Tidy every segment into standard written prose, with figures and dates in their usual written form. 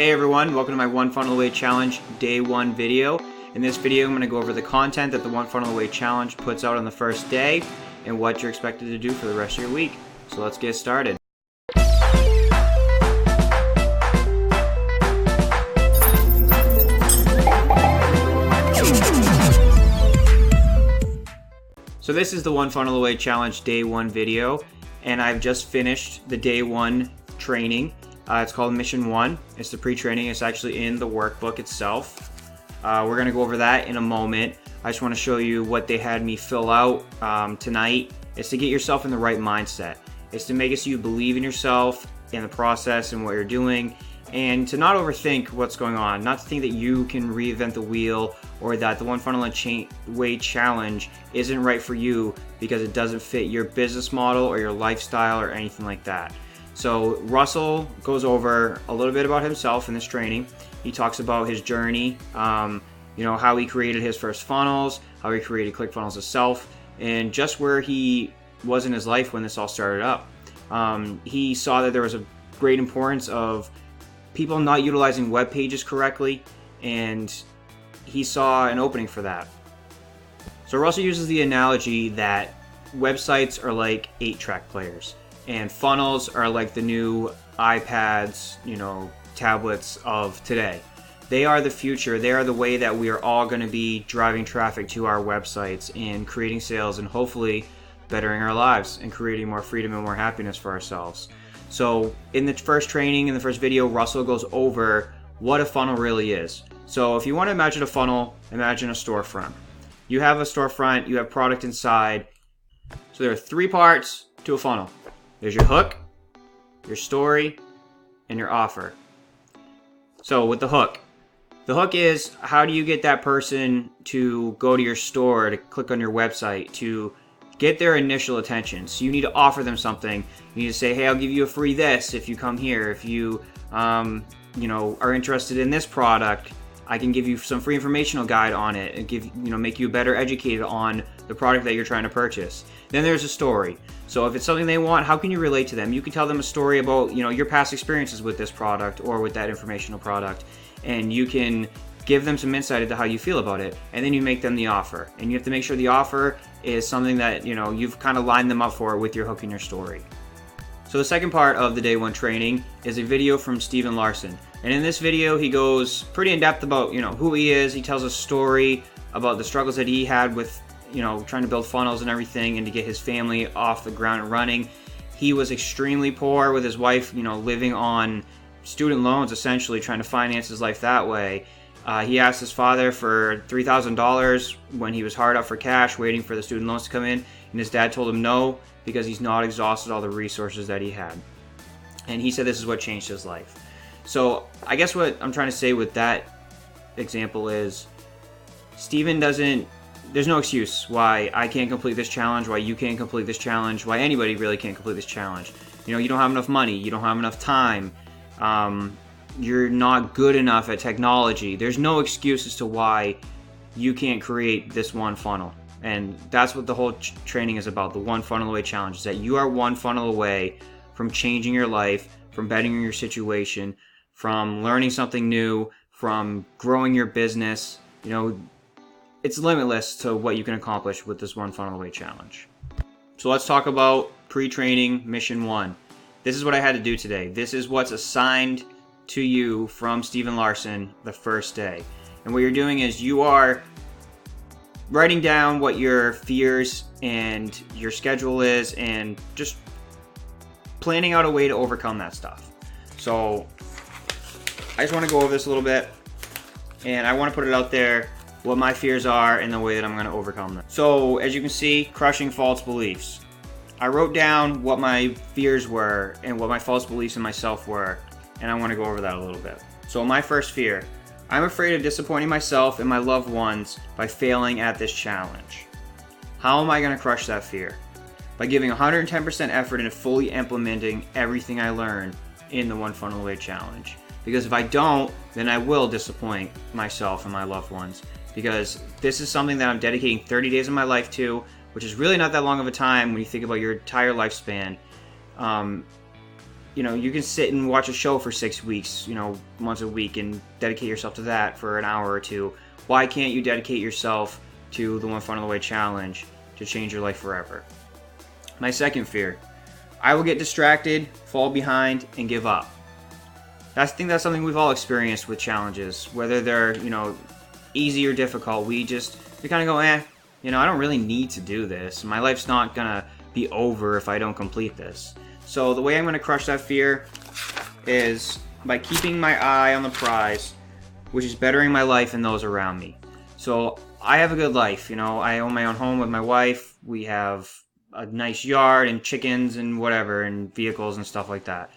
Hey everyone, welcome to my One Funnel Away Challenge Day 1 video. In this video, I'm going to go over the content that the One Funnel Away Challenge puts out on the first day and what you're expected to do for the rest of your week. So let's get started. So this is the One Funnel Away Challenge Day 1 video, and I've just finished the Day 1 training. It's called Mission 1. It's the pre-training. It's actually in the workbook itself. We're going to go over that in a moment. I just want to show you what they had me fill out tonight. It's to get yourself in the right mindset. It's to make it so you believe in yourself, in the process, and what you're doing, and to not overthink what's going on. Not to think that you can reinvent the wheel or that the One Funnel Away Challenge isn't right for you because it doesn't fit your business model or your lifestyle or anything like that. So Russell goes over a little bit about himself in this training. He talks about his journey, how he created his first funnels, how he created ClickFunnels itself, and just where he was in his life when this all started up. He saw that there was a great importance of people not utilizing web pages correctly, and he saw an opening for that. So Russell uses the analogy that websites are like 8-track players. And funnels are like the new iPads, tablets of today. They are the future. They are the way that we are all going to be driving traffic to our websites and creating sales and hopefully bettering our lives and creating more freedom and more happiness for ourselves. So in the first training, in the first video, Russell goes over what a funnel really is. So if you want to imagine a funnel, imagine a storefront. You have a storefront, you have product inside. So there are 3 parts to a funnel. There's your hook, your story, and your offer. So with the hook is how do you get that person to go to your store, to click on your website, to get their initial attention. So you need to offer them something. You need to say, hey, I'll give you a free this if you come here. If you are interested in this product, I can give you some free informational guide on it and make you better educated on the product that you're trying to purchase. Then there's a story. So if it's something they want, how can you relate to them? You can tell them a story about, your past experiences with this product or with that informational product, and you can give them some insight into how you feel about it, and then you make them the offer. And you have to make sure the offer is something that, you've kind of lined them up for with your hook and your story. So the second part of the Day 1 training is a video from Steven Larsen. And in this video, he goes pretty in depth about, who he is. He tells a story about the struggles that he had with, trying to build funnels and everything and to get his family off the ground and running. He was extremely poor with his wife, living on student loans, essentially trying to finance his life that way. He asked his father for $3,000 when he was hard up for cash, waiting for the student loans to come in. And his dad told him no, because he's not exhausted all the resources that he had. And he said this is what changed his life. So I guess what I'm trying to say with that example is there's no excuse why I can't complete this challenge, why you can't complete this challenge, why anybody really can't complete this challenge. You don't have enough money, you don't have enough time, you're not good enough at technology. There's no excuse as to why you can't create this one funnel. And that's what the whole training is about, the One Funnel Away Challenge, is that you are one funnel away from changing your life, from bettering your situation, from learning something new, from growing your business. It's limitless to what you can accomplish with this One Funnel Away Challenge. So let's talk about pre-training Mission 1. This is what I had to do today. This is what's assigned to you from Steven Larsen the first day. And what you're doing is you are writing down what your fears and your schedule is and just planning out a way to overcome that stuff. So I just want to go over this a little bit, and I want to put it out there what my fears are and the way that I'm going to overcome them. So as you can see, crushing false beliefs. I wrote down what my fears were and what my false beliefs in myself were, and I want to go over that a little bit. So my first fear, I'm afraid of disappointing myself and my loved ones by failing at this challenge. How am I going to crush that fear? By giving 110% effort into fully implementing everything I learned in the One Funnel Away Challenge. Because if I don't, then I will disappoint myself and my loved ones. Because this is something that I'm dedicating 30 days of my life to, which is really not that long of a time when you think about your entire lifespan. you can sit and watch a show for 6 weeks, once a week, and dedicate yourself to that for an hour or two. Why can't you dedicate yourself to the One Funnel Away challenge to change your life forever? My second fear, I will get distracted, fall behind, and give up. I think that's something we've all experienced with challenges, whether they're, easy or difficult. We kind of go, I don't really need to do this. My life's not gonna be over if I don't complete this. So the way I'm gonna crush that fear is by keeping my eye on the prize, which is bettering my life and those around me. So I have a good life, I own my own home with my wife. We have a nice yard and chickens and whatever, and vehicles and stuff like that.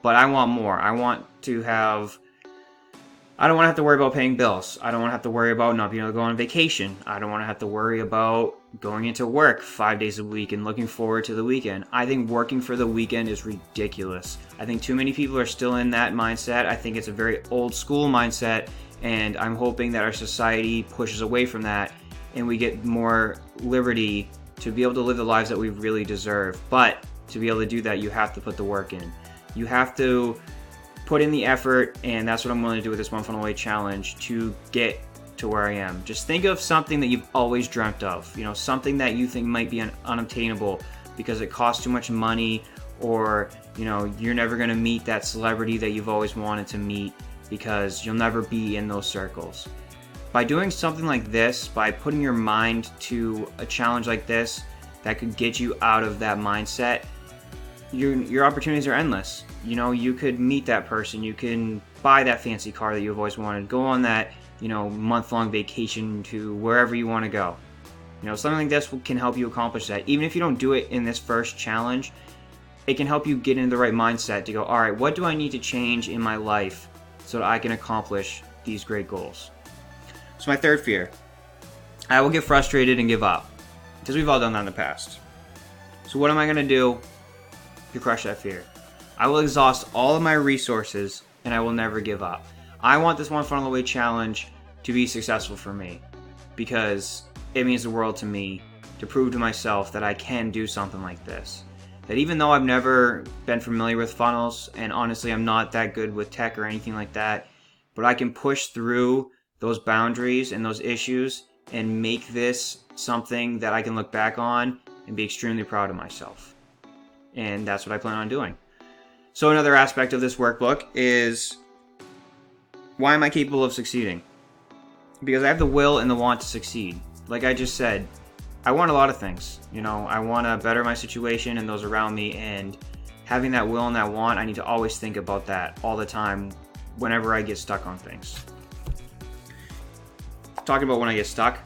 But I want more. I don't want to have to worry about paying bills. I don't want to have to worry about not being able to go on vacation. I don't want to have to worry about going into work 5 days a week and looking forward to the weekend. I think working for the weekend is ridiculous. I think too many people are still in that mindset. I think it's a very old school mindset, and I'm hoping that our society pushes away from that and we get more liberty to be able to live the lives that we really deserve. But to be able to do that, you have to put the work in. You have to put in the effort, and that's what I'm willing to do with this One Funnel Away challenge to get to where I am. Just think of something that you've always dreamt of, something that you think might be unobtainable because it costs too much money, or you're never going to meet that celebrity that you've always wanted to meet because you'll never be in those circles. By doing something like this, by putting your mind to a challenge like this that could get you out of that mindset, your opportunities are endless. You could meet that person, you can buy that fancy car that you've always wanted, go on that month-long vacation to wherever you want to go. Something like this can help you accomplish that. Even if you don't do it in this first challenge, it can help you get into the right mindset to go, all right, what do I need to change in my life so that I can accomplish these great goals? So my third fear, I will get frustrated and give up, because we've all done that in the past. So what am I going to do to crush that fear? I will exhaust all of my resources, and I will never give up. I want this One Funnel Away challenge to be successful for me, because it means the world to me to prove to myself that I can do something like this. That even though I've never been familiar with funnels, and honestly I'm not that good with tech or anything like that, but I can push through those boundaries and those issues and make this something that I can look back on and be extremely proud of myself. And that's what I plan on doing. So another aspect of this workbook is, why am I capable of succeeding? Because I have the will and the want to succeed. Like I just said, I want a lot of things. I want to better my situation and those around me, and having that will and that want, I need to always think about that all the time whenever I get stuck on things. Talking about when I get stuck,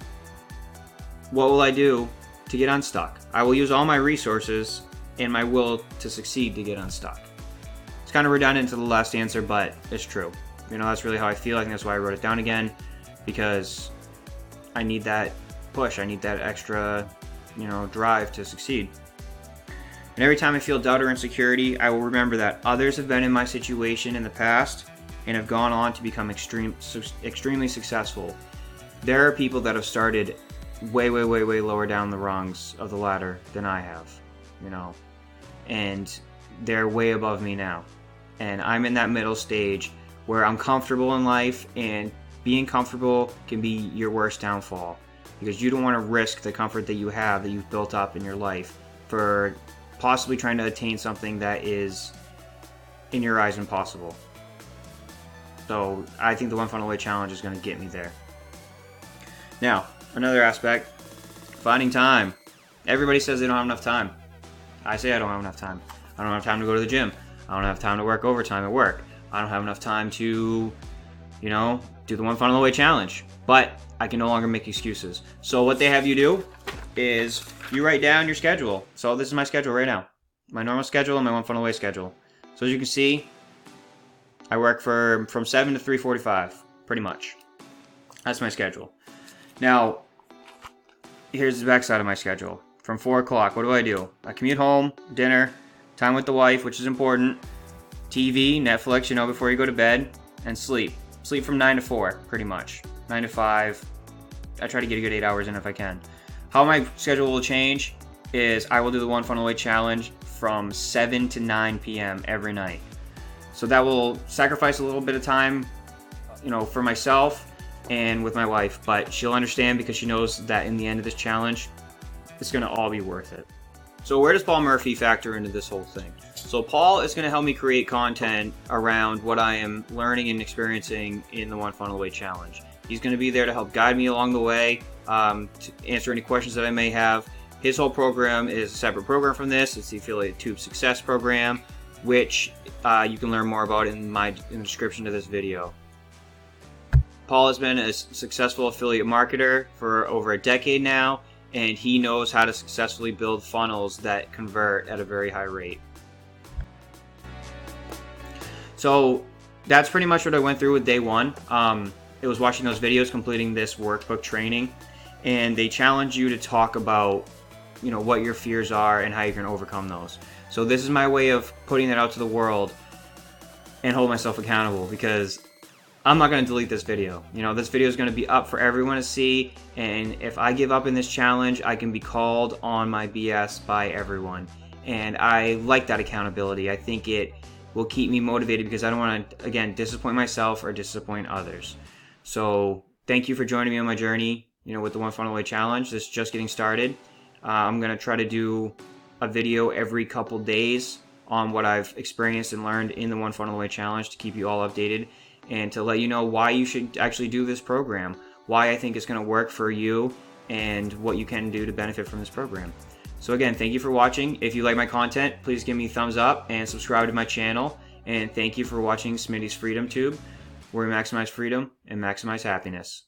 what will I do to get unstuck? I will use all my resources and my will to succeed to get unstuck. It's kind of redundant to the last answer, but it's true. That's really how I feel. I think that's why I wrote it down again, because I need that push. I need that extra, drive to succeed. And every time I feel doubt or insecurity, I will remember that others have been in my situation in the past and have gone on to become extremely successful. There are people that have started way lower down the rungs of the ladder than I have, and they're way above me now. And I'm in that middle stage where I'm comfortable in life, and being comfortable can be your worst downfall, because you don't want to risk the comfort that you have, that you've built up in your life, for possibly trying to attain something that is, in your eyes, impossible. So I think the One Funnel Away challenge is going to get me there. Now, another aspect, finding time. Everybody says they don't have enough time. I say I don't have enough time. I don't have time to go to the gym. I don't have time to work overtime at work. I don't have enough time to, do the One Funnel Away challenge. But I can no longer make excuses. So what they have you do is you write down your schedule. So this is my schedule right now. My normal schedule and my One Funnel Away schedule. So as you can see, I work from 7 to 3:45, pretty much. That's my schedule. Now, here's the backside of my schedule. From 4 o'clock, what do? I commute home, dinner, time with the wife, which is important, TV, Netflix, before you go to bed, and sleep. Sleep from 9 to 4, pretty much. 9 to 5. I try to get a good 8 hours in if I can. How my schedule will change is I will do the One Funnel Away challenge from 7 to 9 p.m. every night. So that will sacrifice a little bit of time, for myself and with my wife, but she'll understand because she knows that in the end of this challenge, it's going to all be worth it. So where does Paul Murphy factor into this whole thing? So Paul is going to help me create content around what I am learning and experiencing in the One Funnel Away Challenge. He's going to be there to help guide me along the way, to answer any questions that I may have. His whole program is a separate program from this. It's the Affiliate Tube Success Program, which you can learn more about in the description to this video. Paul has been a successful affiliate marketer for over a decade now, and he knows how to successfully build funnels that convert at a very high rate. So that's pretty much what I went through with day one. It was watching those videos, completing this workbook training, and they challenge you to talk about, what your fears are and how you can overcome those. So this is my way of putting that out to the world and hold myself accountable, because I'm not going to delete this video. This video is going to be up for everyone to see, and if I give up in this challenge, I can be called on my BS by everyone. And I like that accountability. I think it will keep me motivated because I don't want to, again, disappoint myself or disappoint others. So thank you for joining me on my journey, with the One Funnel Away Challenge. This is just getting started. I'm going to try to do a video every couple days on what I've experienced and learned in the One Funnel Away Challenge to keep you all updated and to let you know why you should actually do this program, why I think it's going to work for you, and what you can do to benefit from this program. So again, thank you for watching. If you like my content, please give me a thumbs up and subscribe to my channel. And thank you for watching Smitty's Freedom Tube, where we maximize freedom and maximize happiness.